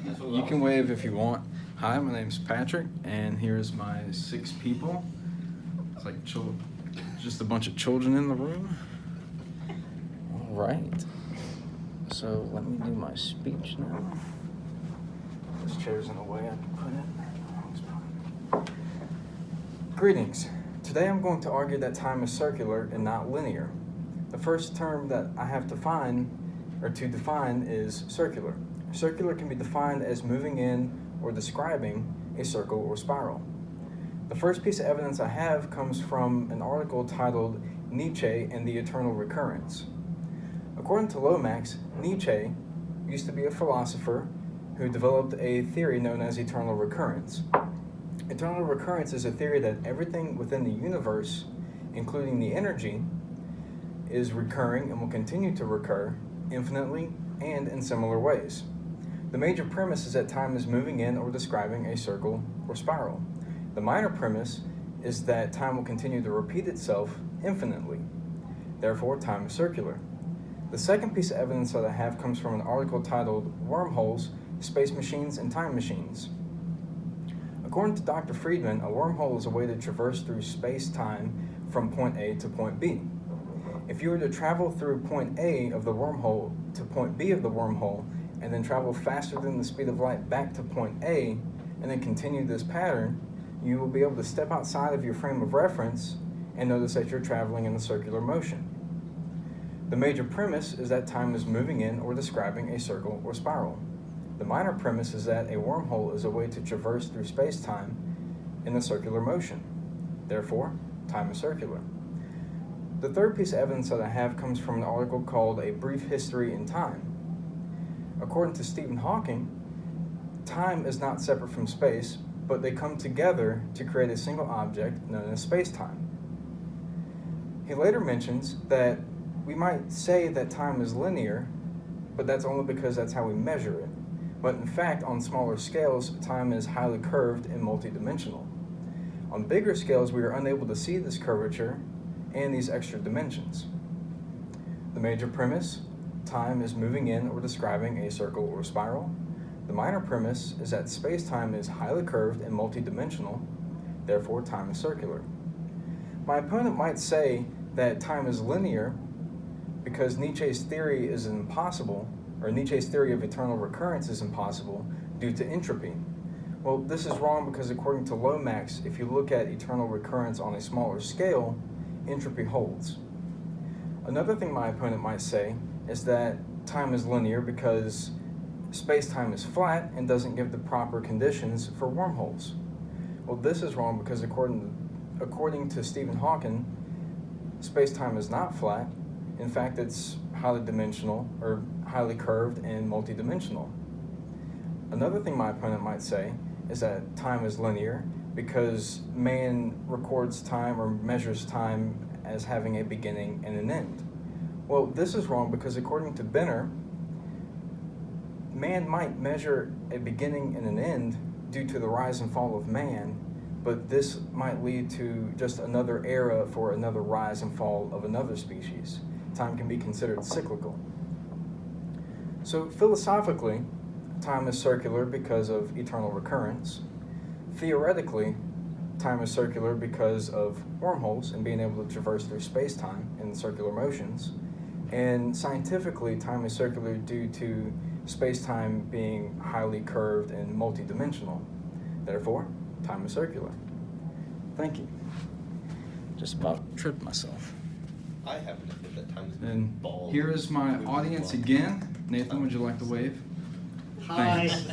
You can wave if you want. Hi, my name's Patrick, and here's my 6 people. It's like just a bunch of children in the room. All right. So let me do my speech now. This chair's in the way I can put it. Greetings. Today I'm going to argue that time is circular and not linear. The first term that I have to define is circular. Circular can be defined as moving in or describing a circle or spiral. The first piece of evidence I have comes from an article titled Nietzsche and the Eternal Recurrence. According to Lomax, Nietzsche used to be a philosopher who developed a theory known as eternal recurrence. Eternal recurrence is a theory that everything within the universe, including the energy, is recurring and will continue to recur infinitely and in similar ways. The major premise is that time is moving in or describing a circle or spiral. The minor premise is that time will continue to repeat itself infinitely. Therefore, time is circular. The second piece of evidence that I have comes from an article titled Wormholes, Space Machines, and Time Machines. According to Dr. Friedman, a wormhole is a way to traverse through space-time from point A to point B. If you were to travel through point A of the wormhole to point B of the wormhole, and then travel faster than the speed of light back to point A, and then continue this pattern, you will be able to step outside of your frame of reference and notice that you're traveling in a circular motion. The major premise is that time is moving in or describing a circle or spiral. The minor premise is that a wormhole is a way to traverse through space-time in a circular motion. Therefore, time is circular. The third piece of evidence that I have comes from an article called A Brief History in Time. According to Stephen Hawking, time is not separate from space, but they come together to create a single object known as space-time. He later mentions that we might say that time is linear, but that's only because that's how we measure it. But in fact, on smaller scales, time is highly curved and multidimensional. On bigger scales, we are unable to see this curvature and these extra dimensions. The major premise, time is moving in or describing a circle or spiral. The minor premise is that space-time is highly curved and multidimensional, therefore time is circular. My opponent might say that time is linear because Nietzsche's theory is impossible, or Nietzsche's theory of eternal recurrence is impossible due to entropy. Well, this is wrong because according to Lomax, if you look at eternal recurrence on a smaller scale, entropy holds. Another thing my opponent might say is that time is linear because space-time is flat and doesn't give the proper conditions for wormholes. Well, this is wrong because according to Stephen Hawking, space-time is not flat. In fact, it's highly dimensional or highly curved and multidimensional. Another thing my opponent might say is that time is linear because man records time or measures time as having a beginning and an end. Well, this is wrong because according to Benner, man might measure a beginning and an end due to the rise and fall of man, but this might lead to just another era for another rise and fall of another species. Time can be considered cyclical. So philosophically, time is circular because of eternal recurrence. Theoretically, time is circular because of wormholes and being able to traverse through space-time in circular motions. And scientifically, time is circular due to space-time being highly curved and multidimensional. Therefore, time is circular. Thank you. Just about tripped myself. I happen to think that time is And bald. here is my audience again. Nathan, would you like to wave? Hi. Thanks.